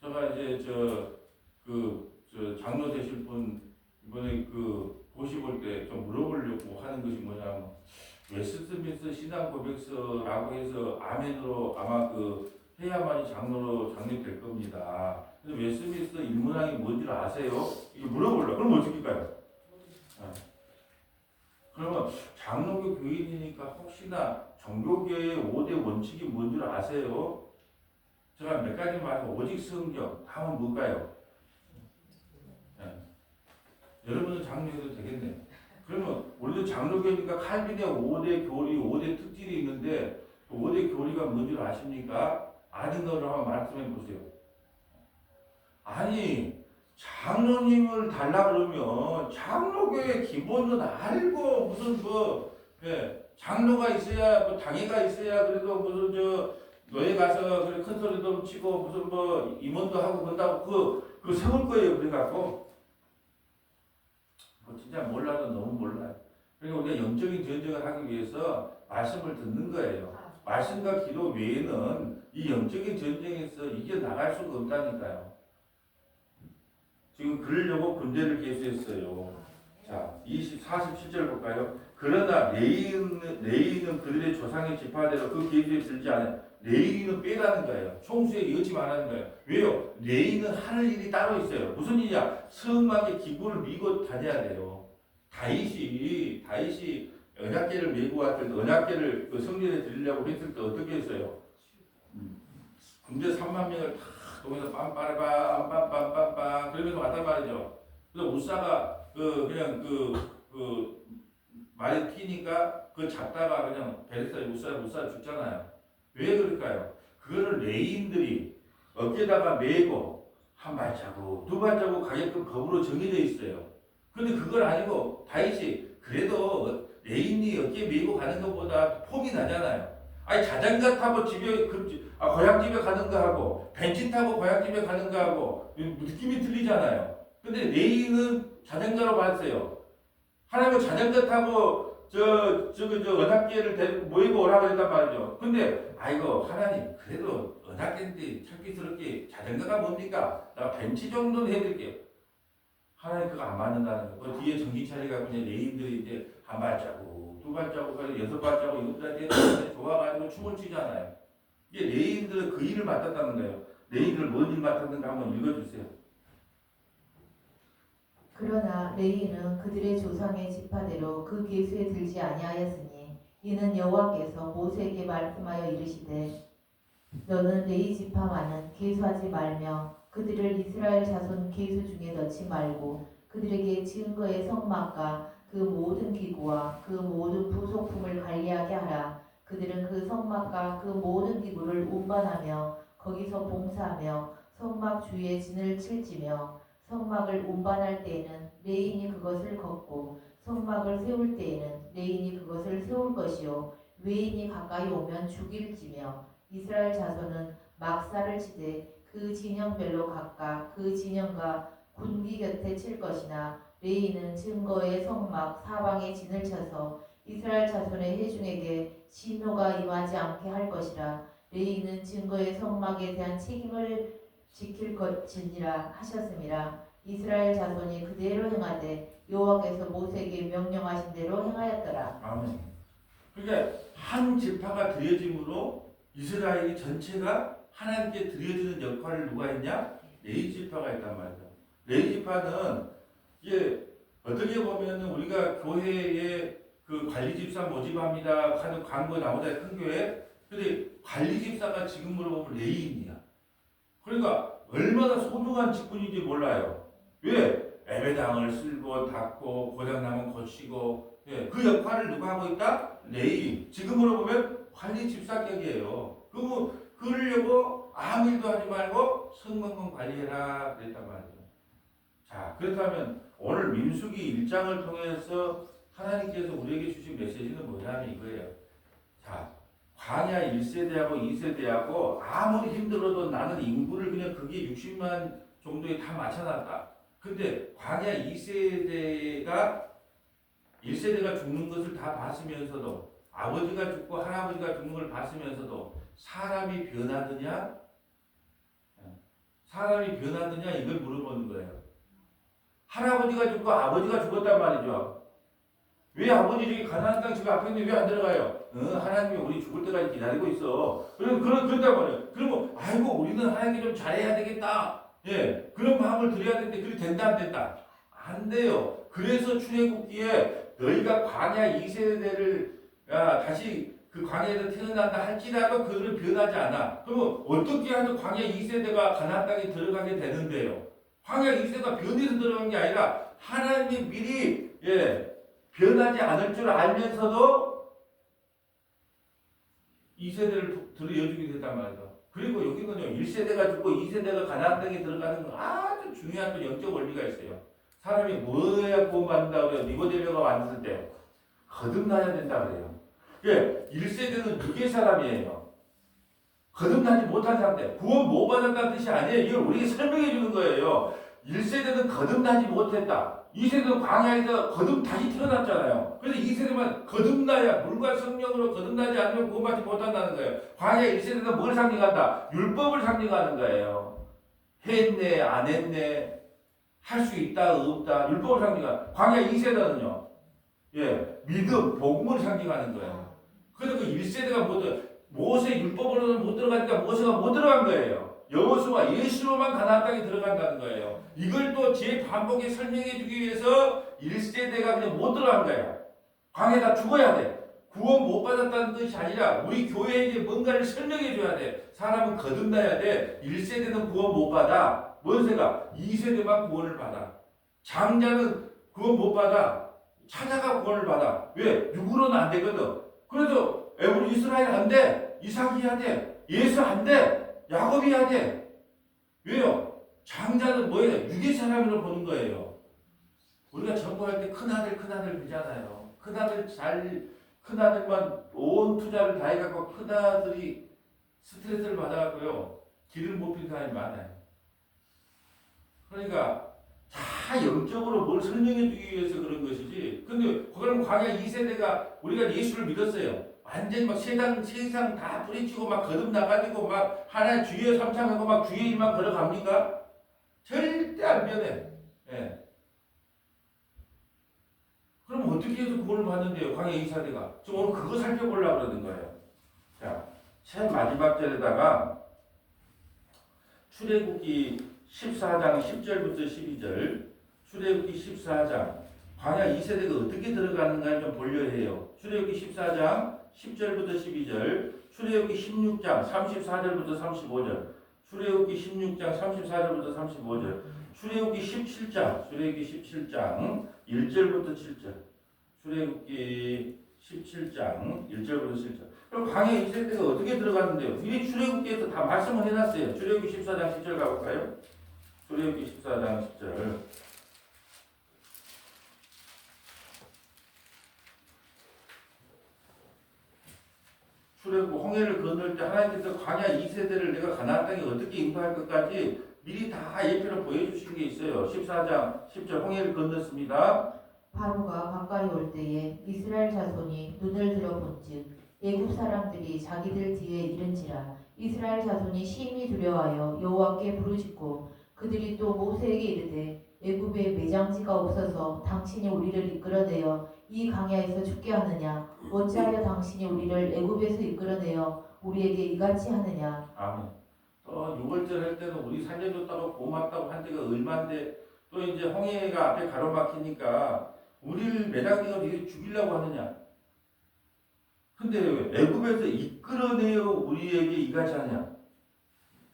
제가 이제 저 장로 되실 분 이번에 보시볼 때 좀 물어보려고 하는 것이 뭐냐면 웨스트민스터 신앙 고백서라고 해서 아멘으로 아마 해야만이 장로로 장립될 겁니다. 근데 웨스트민스터 일문항이 뭔지를 아세요? 이거 물어보려고. 그럼 어떻게 할까요? 그러면 장로교 교인이니까 혹시나 종교계의 5대 원칙이 뭔지 아세요? 제가 몇 가지 말해서 오직 성경, 다음은 뭘까요? 여러분은 장로해도 되겠네요. 그러면 우리도 장로교니까 칼빈의 5대 교리, 5대 특질이 있는데 5대 교리가 뭔지 아십니까? 아는 거를 한번 말씀해 보세요. 아니 장로님을 달라 그러면 장로교의 기본은 알고 무슨 장로가 있어야 당회가 있어야 그래도 무슨 노예 가서 그래 큰 소리도 치고 무슨 임원도 하고 그런다고 그 세울 거예요. 그래갖고 진짜 몰라도 너무 몰라요. 그러니까 우리가 영적인 전쟁을 하기 위해서 말씀을 듣는 거예요. 말씀과 기도 외에는 이 영적인 전쟁에서 이겨나갈 수가 없다니까요. 지금 그러려고 군대를 개수했어요. 자, 47절 볼까요? 그러나 레위인은 그들의 조상의 지파대로 그 계수에 들지 않아요. 레위인은 빼라는 거예요. 총수에 여지 말라는 거예요. 왜요? 레위인은 하는 일이 따로 있어요. 무슨 일이야? 성막의 기구를 미고 다녀야 돼요. 다윗이 언약궤를 메고 왔을 때 언약궤를 그 성전에 드리려고 했을 때 어떻게 했어요? 군대 3만 명을 다 동에서 빰빠라빰빰빰빰빰 그러면서 왔단 말이죠. 그래서 우사가 그냥 말이 튀니까 그 잡다가 그냥 베레스에 우사 죽잖아요. 왜 그럴까요? 그거를 레인들이 어깨다가 메고 한 발자국, 두 발자국 가게끔 법으로 정해져 있어요. 근데 그걸 아니고 다윗이 그래도 레인이 어깨 메고 가는 것보다 폼이 나잖아요. 아니 자전거 타고 고향집에 가는 거하고 벤치 타고 고향집에 가는 거하고 느낌이 틀리잖아요. 근데 레인은 자전거로 봤어요. 하나님은 자전거 타고 언약궤를 모이고 오라 그랬단 말이죠. 근데 아이고 하나님 그래도 언약궤인데 창피스럽게 자전거가 뭡니까? 내가 벤치 정도는 해드릴게요. 하나님 그거 안 맞는다는 거. 그 뒤에 정신 차리가 그냥 레인들이 이제 한 발자국, 두 발자국, 여섯 발자국 이것까지 좋아가지고 춤을 추잖아요. 이게 레인들은 그 일을 맡았다는 거예요. 레인들 뭔 일 맡았는가 한번 읽어주세요.
그러나 레위는 그들의 조상의 지파대로 그 계수에 들지 아니하였으니 이는 여호와께서 모세에게 말씀하여 이르시되 너는 레위 지파만은 계수하지 말며 그들을 이스라엘 자손 계수 중에 넣지 말고 그들에게 증거의 성막과 그 모든 기구와 그 모든 부속품을 관리하게 하라. 그들은 그 성막과 그 모든 기구를 운반하며 거기서 봉사하며 성막 주위에 진을 칠지며 성막을 운반할 때에는 레인이 그것을 걷고 성막을 세울 때에는 레인이 그것을 세울 것이요 외인이 가까이 오면 죽일지며 이스라엘 자손은 막사를 치되 그 진영별로 각각 그 진영과 군기 곁에 칠 것이나 레인은 증거의 성막 사방에 진을 쳐서 이스라엘 자손의 회중에게 진노가 임하지 않게 할 것이라. 레인은 증거의 성막에 대한 책임을 지킬 것이니라 하셨음이라. 이스라엘 자손이 그대로 행하되 여호와께서 모세에게 명령하신 대로 행하였더라.
아멘. 그러니까 한 지파가 드려짐으로 이스라엘이 전체가 하나님께 드려지는 역할을 누가 했냐? 레위 지파가 했단 말이죠. 레위 지파는 이게 어떻게 보면 우리가 교회에 그 관리 집사 모집합니다 하는 광고 나오다 큰 교회, 근데 관리 집사가 지금으로 보면 레위인이야. 그러니까 얼마나 소중한 직분인지 몰라요. 왜? 예배당을 쓸고 닦고 고장나면 고치고, 예, 그 역할을 누가 하고 있다? 레위. 지금으로 보면 관리 집사격이에요. 그러려고 아무 일도 하지 말고 성막만 관리해라 그랬단 말이죠. 자, 그렇다면 오늘 민수기 1장을 통해서 하나님께서 우리에게 주신 메시지는 뭐냐면 이거예요. 자, 광야 1세대하고 2세대하고 아무리 힘들어도 나는 인구를 그냥 그게 60만 정도에 다 맞춰놨다. 근데 광야 2세대가 1세대가 죽는 것을 다 봤으면서도 아버지가 죽고 할아버지가 죽는 걸 봤으면서도 사람이 변하느냐? 사람이 변하느냐? 이걸 물어보는 거예요. 할아버지가 죽고 아버지가 죽었단 말이죠. 왜 아버지 저기 가나안 땅 지금 앞에 있는데 왜 안 들어가요? 하나님이 우리 죽을 때까지 기다리고 있어. 그런단 말이에요. 그러면 아이고 우리는 하나님께 좀 잘해야 되겠다. 예, 그런 마음을 들여야 되는데 그게 된다 안 된다? 안 돼요. 그래서 출애굽기에 너희가 광야 2세대를 다시 그 광야에서 태어난다 할지라도 그들은 변하지 않아. 그러면 어떻게 하든 광야 2세대가 가나안 땅에 들어가게 되는데요. 광야 2세대가 변해서 들어간 게 아니라 하나님이 미리 변하지 않을 줄 알면서도 2세대를 들여주게 됐단 말이죠. 그리고 여기는요 1세대가 죽고 2세대가 가나안 땅에 들어가는 건 아주 중요한 또 영적 원리가 있어요. 사람이 뭐야 구원받는다고 그래요? 니고데모가 왔을 때 거듭나야 된다 그래요. 1세대는 유괴 사람이에요. 거듭나지 못한 사람들. 구원 못 받았다는 뜻이 아니에요. 이걸 우리에게 설명해 주는 거예요. 1세대는 거듭나지 못했다. 2세대는 광야에서 다시 태어났잖아요. 그래서 2세대만 거듭나야 물과 성령으로 거듭나지 않으면 구원받지 못한다는 거예요. 광야 1세대는 뭘 상징한다? 율법을 상징하는 거예요. 했네 안 했네 할 수 있다 없다 율법을 상징하는. 광야 2세대는요. 믿음 복음을 상징하는 거예요. 그래서 그 1세대가 모세 율법으로는 못 들어가니까 모세가 못 들어간 거예요. 여호수아 예수로만 가나안 땅에 들어간다는 거예요. 이걸 또 제 반복에 설명해 주기 위해서 1세대가 그냥 못 들어간 거예요. 광야다 죽어야 돼. 구원 못 받았다는 뜻이 아니라 우리 교회에게 뭔가를 설명해 줘야 돼. 사람은 거듭나야 돼. 1세대는 구원 못 받아. 뭔세가 2세대만 구원을 받아. 장자는 구원 못 받아. 찾아가 구원을 받아. 왜? 육으로는 안 되거든. 그래도 에브리 이스라엘 안 돼. 이삭이 해야 돼. 예수 안 돼. 야곱이 해야 돼. 왜요? 장자는 뭐예요? 육의 사람으로 보는 거예요. 우리가 전도할 때 큰아들 그러잖아요. 큰아들만 온 투자를 다 해갖고 큰아들이 스트레스를 받아갖고요. 기름 못 핀 사람이 많아요. 그러니까 다 영적으로 뭘 설명해 주기 위해서 그런 것이지. 근데 그럼 광야 2세대가 우리가 예수를 믿었어요. 완전히 막 세상 다 뿌리치고 막 거듭나가지고 막 하나의 주의 삼창하고 막 주의 일만 걸어갑니까? 절대 안 변해. 예. 그럼 어떻게 해서 구원을 받는데요? 광야 2세대가. 지금 오늘 그거 살펴보려고 그러는 거예요. 자, 맨 마지막 절에다가 출애굽기 14장 10절부터 12절, 출애굽기 14장 광야 2세대가 어떻게 들어가는가 좀 보려 해요. 출애굽기 14장 10절부터 12절, 출애굽기 16장 34절부터 35절, 출애굽기 16장 34절부터 35절, 출애굽기 17장 1절부터 7절, 출애굽기 17장 1절부터 7절. 그럼 광야 2세대가 어떻게 들어갔는데요? 이게 출애굽기에서 다 말씀을 해놨어요. 출애굽기 14장 10절 가볼까요? 출애굽기 14장 10절. 출애굽 홍해를 건널 때 하나님께서 광야 2세대를 내가 가나안 땅에 어떻게 인도할 것까지 미리 다 예표로 보여주신 게 있어요. 14장 10절 홍해를 건넜습니다.
바로가 가까이 올 때에 이스라엘 자손이 눈을 들어본즉 애굽 사람들이 자기들 뒤에 이른지라. 이스라엘 자손이 심히 두려워하여 여호와께 부르짖고 그들이 또 모세에게 이르되 애굽에 매장지가 없어서 당신이 우리를 이끌어내어 이 강야에서 죽게 하느냐? 어찌하여 당신이 우리를 애굽에서 이끌어내어 우리에게 이같이 하느냐?
아멘. 또 6월절 할 때는 우리 살려줬다고 고맙다고 한 데가 얼마인데 또 이제 홍해가 앞에 가로막히니까 우리를 매장지가 되게 죽이려고 하느냐? 근데 애굽에서 이끌어내어 우리에게 이같이 하느냐?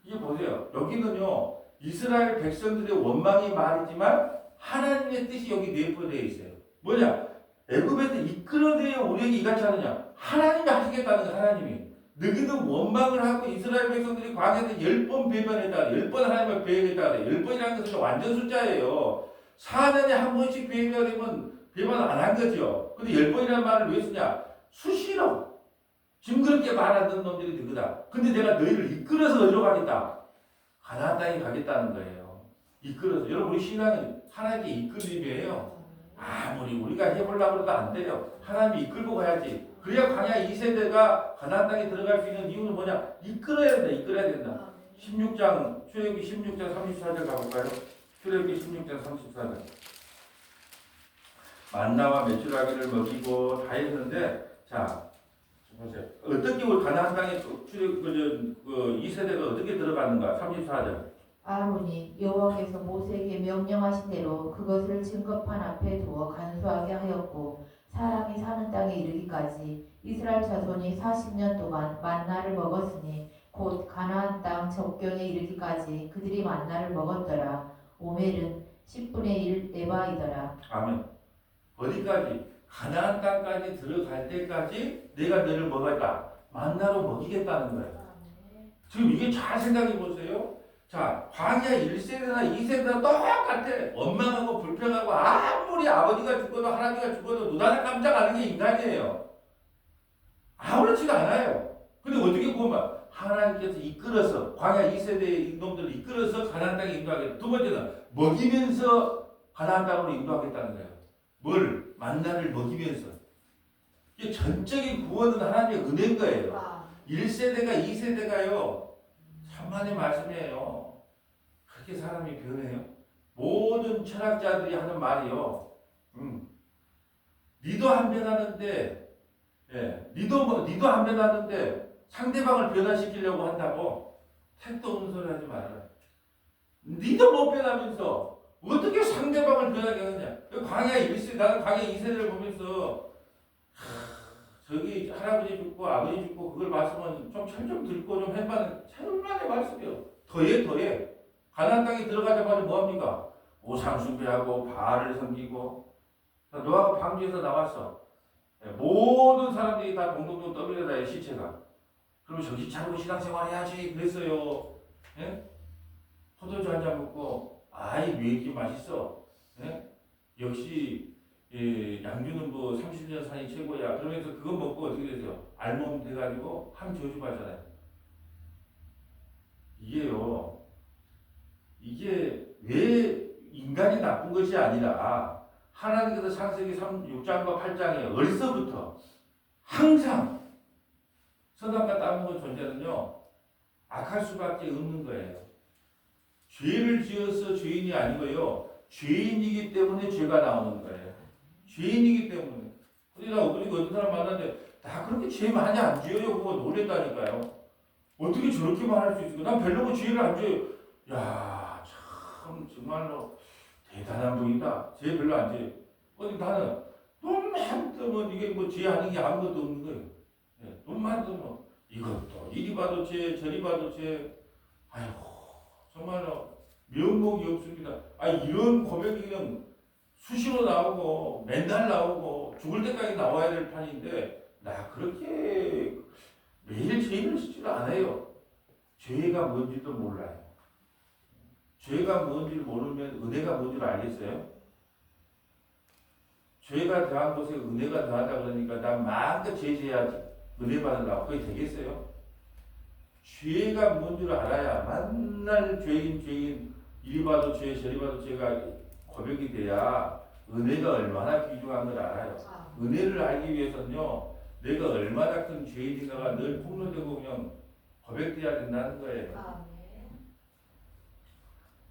이게 보세요. 여기는요. 이스라엘 백성들의 원망이 말이지만 하나님의 뜻이 여기 내포되어 있어요. 뭐냐? 애굽에서 이끌어내어 우리에게 이같이 하느냐? 하나님이 하시겠다는 거예요. 하나님이. 너희는 원망을 하고 이스라엘 백성들이 광야에서 10번 배반했다. 10번 하나님을 배반했다. 10번이라는 것은 완전 숫자예요. 4년에 한 번씩 배반하면 배반 안 한 거죠. 근데 10번이라는 말을 왜 쓰냐? 수시로 징그럽게 말하던 놈들이 그거다. 근데 내가 너희를 이끌어서 어디로 가겠다? 가나안 땅에 가겠다는 거예요. 이끌어서. 여러분 우리 신앙은 하나님께 이끌림이에요. 아무리 우리가 해보려고 해도 안 돼요. 하나님이 이끌고 가야지. 그래야 광야 2세대가 가나안 땅에 들어갈 수 있는 이유는 뭐냐? 이끌어야 된다. 이끌어야 된다. 16장 출애굽기 16장 34절 가볼까요? 출애굽기 16장 34절. 만나와 메추라기를 먹이고 다 했는데 자 보세요. 어떻게 우리 가나안 땅에 출애굽 2세대가 어떻게 들어가는가? 34절.
아론이 여호와께서 모세에게 명령하신 대로 그것을 증거판 앞에 두어 간수하게 하였고 사람이 사는 땅에 이르기까지 이스라엘 자손이 40년 동안 만나를 먹었으니 곧 가나안 땅 접경에 이르기까지 그들이 만나를 먹었더라. 오멜은 10분의 1 에바이더라.
아멘. 어디까지? 가나안 땅까지 들어갈 때까지 내가 너를 먹었다. 만나로 먹이겠다는 거야. 지금 이게 잘 생각해 보세요. 자, 광야 1세대나 2세대나 똑같아. 원망하고 불평하고 아무리 아버지가 죽어도 하나님가 죽어도 누나를 깜짝 안 하는 게 인간이에요. 아무렇지가 않아요. 근데 어떻게 보면 하나님께서 이끌어서 광야 2세대의 이놈들을 이끌어서 가나안 땅에 인도하겠다. 두 번째는 먹이면서 가나안 땅으로 인도하겠다는 거예요. 뭘? 만나를 먹이면서. 이게 전적인 구원은 하나님의 은혜인 거예요. 1세대가 2세대가요. 천만의 말씀이에요. 그렇게 사람이 변해요? 모든 철학자들이 하는 말이요. 니도 안 변하는데, 니도 안 변하는데 상대방을 변화시키려고 한다고 택도 없는 소리 하지 말아라. 니도 못 변하면서 어떻게 상대방을 변하게 하느냐? 광야 1세대, 나는 광야 2세대를 보면서 저기 할아버지 죽고 아버지 죽고 그걸 봤으면 좀 철 좀 들고 좀 해봐는 천만의 말씀이요. 더해. 가나안 땅에 들어가자마자 뭐합니까? 우상 숭배하고 바알을 섬기고 노아가 방주에서 나왔어. 모든 사람들이 다 동동동 떠밀려다요 시체가. 그러면 정신 차리고 신앙생활 해야지 그랬어요. 예? 포도주 한 잔 먹고 아이 왜 이렇게 맛있어? 예? 역시 양주는 뭐 30년 산이 최고야. 그러면서 그거 먹고 어떻게 되세요? 알몸 돼가지고 함 저주하잖아요. 이게 왜 인간이 나쁜 것이 아니라 하나님께서 창세기 6장과 8장에 어려서부터 항상 선악과 따먹은 존재는요 악할 수밖에 없는 거예요. 죄를 지어서 죄인이 아니고요 죄인이기 때문에 죄가 나오는 거예요. 죄인이기 때문에. 우리가 어떤 사람 만났는데 나 그렇게 죄 많이 안 지어요. 그거 놀랬다니까요. 어떻게 저렇게 말할 수 있을까? 난 별로 죄를 안 지어요. 야, 참 정말로 대단한 분이다. 죄 별로 안 지어요. 나는 눈만 뜨면 이게 뭐 죄 아닌 게 아무것도 없는 거예요. 예, 눈만 뜨면 이것도 이리 봐도 죄 저리 봐도 죄. 아이고 정말로 면목이 없습니다. 이런 고백이 그냥 수시로 나오고 맨날 나오고 죽을 때까지 나와야 될 판인데 나 그렇게 매일 죄를 짓지를 않아요. 죄가 뭔지도 몰라요. 죄가 뭔지를 모르면 은혜가 뭔지를 알겠어요? 죄가 더한 곳에 은혜가 더하다 그러니까 난 마음껏 죄해야지 은혜 받으려고 그게 되겠어요? 죄가 뭔지를 알아야 맨날 죄인 이리 봐도 죄 저리 봐도 죄가 고백이 돼야 은혜가 얼마나 귀중한 걸 알아요. 은혜를 알기 위해서는요 내가 얼마나 큰 죄인인가가 늘 폭로되고 그냥 고백돼야 된다는 거예요.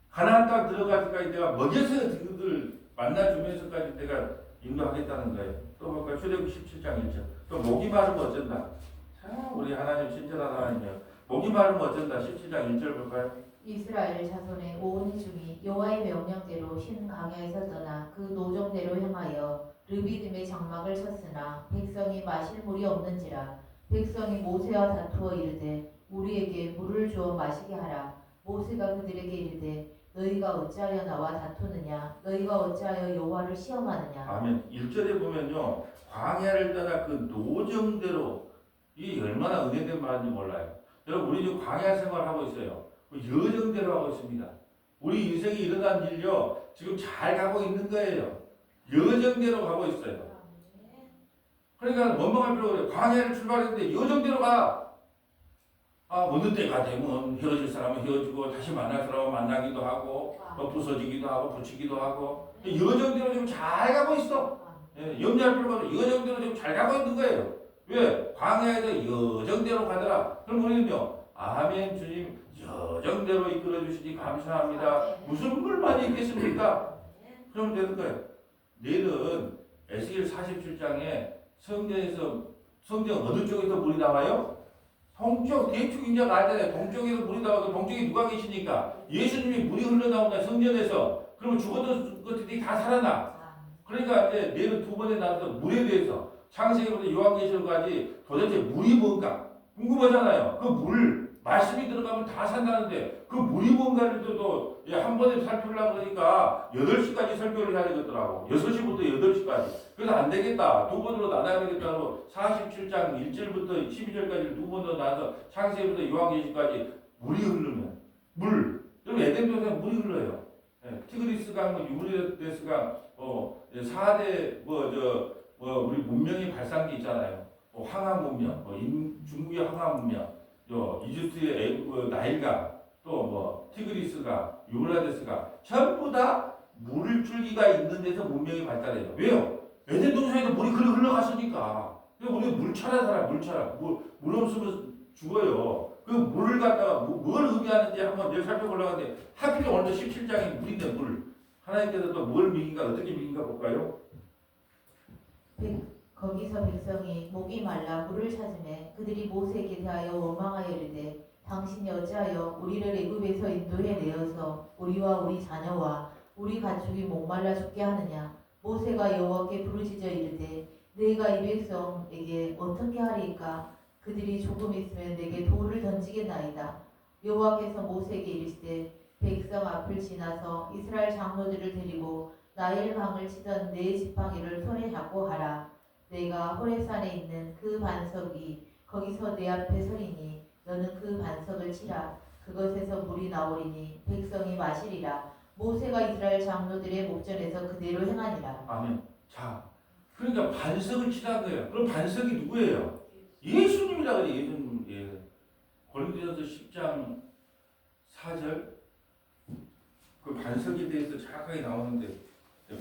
가나안 땅 들어가기까지 내가 먹여서 그들 만나주면서까지 내가 인도하겠다는 거예요. 또 볼까요? 출애굽 17장 1절. 또 목이 마르면 어쩐다. 참 우리 하나님 친절한 하나님이에요. 목이 마르면 어쩐다. 17장 1절 볼까요?
이스라엘 자손의 온 회중이 여호와의 명령대로 흰 강야에서 떠나 그 노정대로 행하여 르비딤의 장막을 쳤으나 백성이 마실 물이 없는지라. 백성이 모세와 다투어 이르되 우리에게 물을 주어 마시게 하라. 모세가 그들에게 이르되 너희가 어찌하여 나와 다투느냐? 너희가 어찌하여 여호와를 시험하느냐?
아멘. 1절에 보면요 광야를 떠나 그 노정대로 이 얼마나 은혜된 말인지 몰라요. 여러분 우리 지금 광야 생활하고 있어요. 여정대로 하고 있습니다. 우리 인생이 일어난 일요 지금 잘 가고 있는 거예요. 여정대로 가고 있어요. 그러니까 원망할 필요가 없어요. 광야를 출발했는데 여정대로 가. 어느 때가 되면 헤어질 사람은 헤어지고 다시 만날 사람은 만나기도 하고 또 부서지기도 하고 붙이기도 하고 여정대로 지금 잘 가고 있어. 염려할 필요가 없어요. 여정대로 지금 잘 가고 있는 거예요. 왜? 광야에서 여정대로 가더라. 그럼 우리는요 아멘 주님 여정대로 이끌어 주시니 감사합니다. 무슨 물만이 있겠습니까? 그러면 되는 거예요. 내일은 에스겔 47장에 성경 어느 쪽에서 물이 나와요? 동쪽, 대충 이제 알잖아요. 동쪽에서 물이 나와서 동쪽에 누가 계시니까 예수님이 물이 흘러나온다 성전에서. 그러면 죽었던 것들이 다 살아나. 그러니까 이제 내일은 두 번에 나와서 물에 대해서 창세기부터 요한계시록까지 도대체 물이 뭔가 궁금하잖아요. 그 물 말씀이 들어가면 다 산다는데 그 물이 뭔가를 또 한 번에 살피려고 그러니까 8시까지 설교를 해야 되겠더라고. 6시부터 8시까지. 그래서 안 되겠다. 두 번으로 나눠야 되겠다고 47장 1절부터 12절까지 두 번으로 나눠서 창세기부터 요한계시록까지 물이 흐르면 물. 그럼 에덴 동산에 물이 흘러요. 티그리스 강, 유브라데스 강, 4대 우리 문명의 발상기 있잖아요. 황하 문명, 중국의 황하 문명, 이집트의 나일강, 또 티그리스강, 유브라데스강 전부 다 물줄기가 있는 데서 문명이 발달해요. 왜요? 에덴 동산에도 물이 흘러갔으니까. 우리 물차라 살아, 물차라. 물 없으면 죽어요. 그 물을 갖다가 뭘 의미하는지 한번 내가 살펴보려고 하는데 하필 오늘 17장이 물인데 물. 하나님께서 또 뭘 미긴가 어떻게 미긴가 볼까요?
거기서 백성이 목이 말라 물을 찾으매 그들이 모세에게 대하여 원망하여 이르되 당신이 어찌하여 우리를 애굽에서 인도해 내어서 우리와 우리 자녀와 우리 가축이 목말라 죽게 하느냐? 모세가 여호와께 부르짖어 이르되 내가 이 백성에게 어떻게 하리까? 그들이 조금 있으면 내게 돌을 던지겠나이다. 여호와께서 모세에게 이르시되 백성 앞을 지나서 이스라엘 장로들을 데리고 나일 강을 치던 네 지팡이를 손에 잡고 하라. 내가 호렙산에 있는 그 반석이 거기서 내 앞에 서리니 너는 그 반석을 치라. 그것에서 물이 나오리니 백성이 마시리라. 모세가 이스라엘 장로들의 목전에서 그대로 행하니라.
아멘. 자, 그러니까 반석을 치라는 거예요. 그럼 반석이 누구예요? 예수님이라 그래. 예수님. 예. 고린도전서 10장 4절 그 반석에 대해서 정확하게 나오는데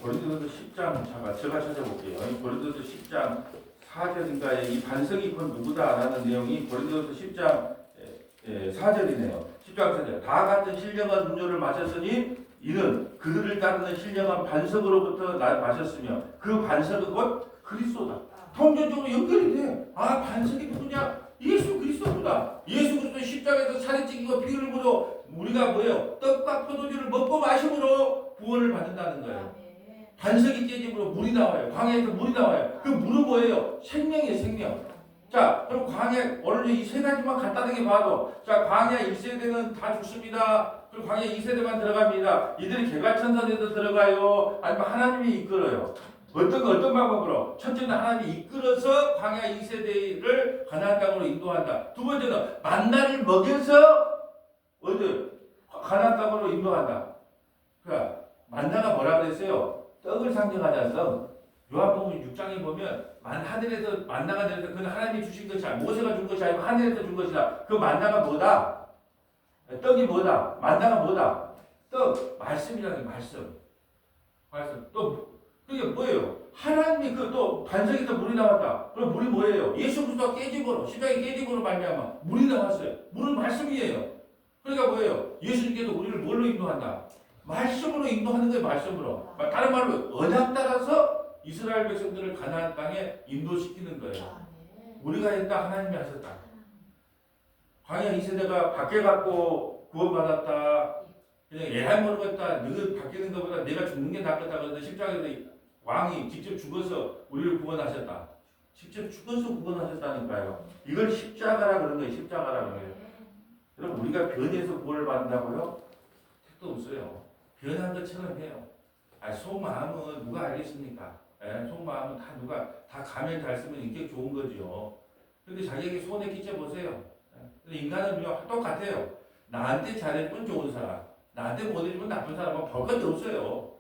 고린도전서 10장 제가 찾아볼게요. 고린도전서 10장 4절인가에 이 반석이 곧 누구다라는 내용이 고린도전서 10장 4절이네요. 10장 4절. 다 같은 신령한 음료를 마셨으니 이는 그들을 따르는 신령한 반석으로부터 마셨으며 그 반석은 곧 그리스도다. 통전적으로 연결이 돼. 아, 반석이 누구냐? 예수 그리스도구나. 예수 그리스도 십자가에서 살이 찢기고 피를 물어 우리가 뭐예요? 떡과 포도주를 먹고 마심으로 구원을 받는다는 거예요. 반석이 깨짐으로 물이 나와요. 광야에서 물이 나와요. 그 물은 뭐예요? 생명이에요, 생명. 자, 그럼 광야 오늘 이 세 가지만 간단하게 봐도 자, 광야 1세대는 다 죽습니다. 그리고 광야 2세대만 들어갑니다. 이들이 개가천선에도 들어가요. 아니면 하나님이 이끌어요. 어떤 방법으로? 첫째는 하나님이 이끌어서 광야 2세대를 가나안 땅으로 인도한다. 두 번째는 만나를 먹여서 가나안 땅으로 인도한다. 그러니까 만나가 뭐라 그랬어요? 떡을 상징하자서 요한복음 6장에 보면 하늘에서 만나가 내려서 그건 하나님이 주신 것이 아니고 모세가 준 것이 아니고 하늘에서 준 것이다. 그 만나가 뭐다? 떡이 뭐다? 만나가 뭐다? 떡, 말씀이라는 말씀. 또 그게 뭐예요? 하나님이 또 반석에서 물이 나왔다. 그럼 물이 뭐예요? 예수 그리스도가 깨짐으로 십자가의 깨짐으로 말미암아 물이 나왔어요. 물은 말씀이에요. 그러니까 뭐예요? 예수님께서 우리를 뭘로 인도한다? 말씀으로 인도하는 거예요. 말씀으로. 다른 말로 언약 따라서 이스라엘 백성들을 가나안 땅에 인도시키는 거예요. 우리가 했다. 하나님이 하셨다. 광야 2세대가 밖에 갖고 구원받았다. 그냥 애할 모르겠다. 너가 바뀌는 것보다 내가 죽는 게 낫겠다. 그런데 십자가에서 왕이 직접 죽어서 우리를 구원하셨다. 직접 죽어서 구원하셨다니까요. 이걸 십자가라 그런 거예요. 십자가라 그런 거예요. 그럼 우리가 변해서 구원을 받는다고요? 택도 없어요. 변한 것처럼 해요. 속마음은 누가 알겠습니까? 속마음은 다 가면 잘 쓰면 인격 좋은 거죠. 근데 자기에게 손에 끼쳐 보세요. 인간은 똑같아요. 나한테 잘해주면 좋은 사람, 나한테 못해주면 나쁜 사람은 볼 것도 없어요.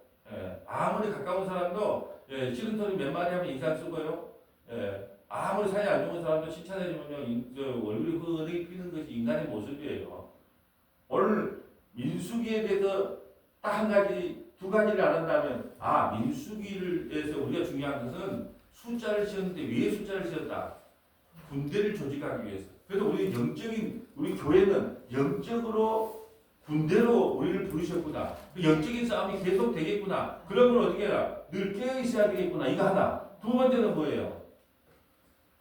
아무리 가까운 사람도 싫은 소리 몇 마디 하면 인상 쓰고요. 아무리 사이 안 좋은 사람도 칭찬해주면요 얼굴이 흐르게 피는 것이 인간의 모습이에요. 오늘 민수기에 대해서 딱 한 가지, 두 가지를 알았다면 민수기에서 우리가 중요한 것은 숫자를 지었는데 왜 숫자를 지었다? 군대를 조직하기 위해서. 그래서 우리 교회는 영적으로 군대로 우리를 부르셨구나. 그 영적인 싸움이 계속 되겠구나. 그러면 어떻게 해라? 늘 깨어 있어야 되겠구나. 이거 하나. 두 번째는 뭐예요?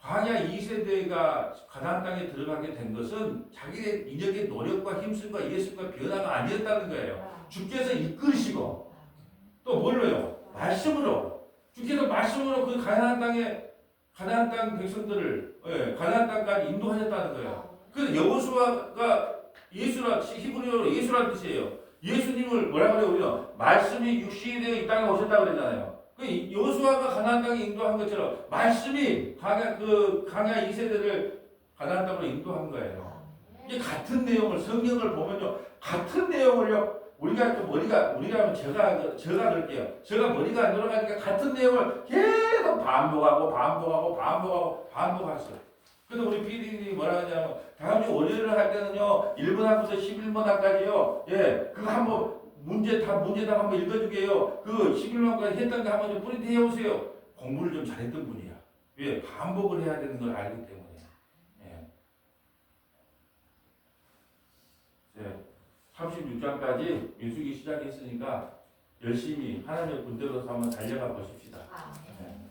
광야 2세대가 가나안 땅에 들어가게 된 것은 자기의 인적인 노력과 힘쓰과 예술과 변화가 아니었다는 거예요. 주께서 이끌으시고 또 뭘로요? 말씀으로. 주께서 말씀으로 그 가나안 땅 백성들을 가나안 땅까지 인도하셨다는 거예요. 그래서 여호수아가 히브리어로 예수라는 뜻이에요. 예수님을 뭐라 그래요? 우리가 말씀이 육신이 되어 이 땅에 오셨다고 그랬잖아요. 그 여호수아가 가나안 땅에 인도한 것처럼 말씀이 강야 2세대를 가나안 땅으로 인도한 거예요. 이게 같은 내용을 성경을 보면요, 같은 내용을요. 우리가 하면 제가 그럴게요. 제가 머리가 안 돌아가니까 같은 내용을 계속 반복했어요. 그래서 우리 PD님이 뭐라 하냐면, 다음 주 월요일을 할 때는요, 1번학부터 11번학까지요, 그거 한번 문제답 한번 읽어주게요. 그 11번까지 했던 거 한번 좀 프린트 해오세요. 공부를 좀 잘했던 분이야. 왜? 반복을 해야 되는 걸 알기 때문에. 36장까지 민수기 시작했으니까 열심히 하나님의 군대로서 한번 달려가 보십시다.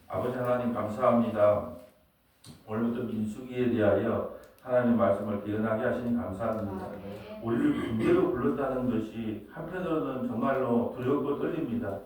아버지 하나님 감사합니다. 오늘부터 민수기에 대하여 하나님의 말씀을 기억나게 하시니 감사합니다. 우리를 군대로 불렀다는 것이 한편으로는 정말로 두렵고 떨립니다.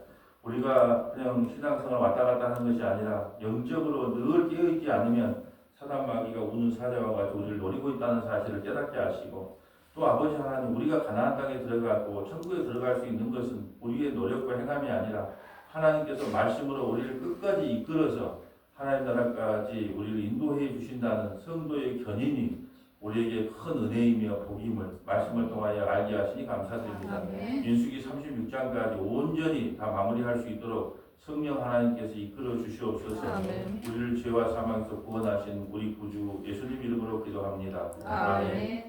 우리가 그냥 신앙생활 왔다 갔다 하는 것이 아니라 영적으로 늘 깨어있지 않으면 사단 마귀가 우는 사자와 같이 우리를 노리고 있다는 사실을 깨닫게 하시고, 또 아버지 하나님, 우리가 가나안 땅에 들어가고 천국에 들어갈 수 있는 것은 우리의 노력과 행함이 아니라 하나님께서 말씀으로 우리를 끝까지 이끌어서 하나님 나라까지 우리를 인도해 주신다는 성도의 견인이 우리에게 큰 은혜이며 복임을 말씀을 통하여 알게 하시니 감사드립니다. 민수기 36장까지 온전히 다 마무리할 수 있도록 성령 하나님께서 이끌어 주시옵소서. 우리를 죄와 사망에서 구원하신 우리 구주 예수님 이름으로 기도합니다.
아멘.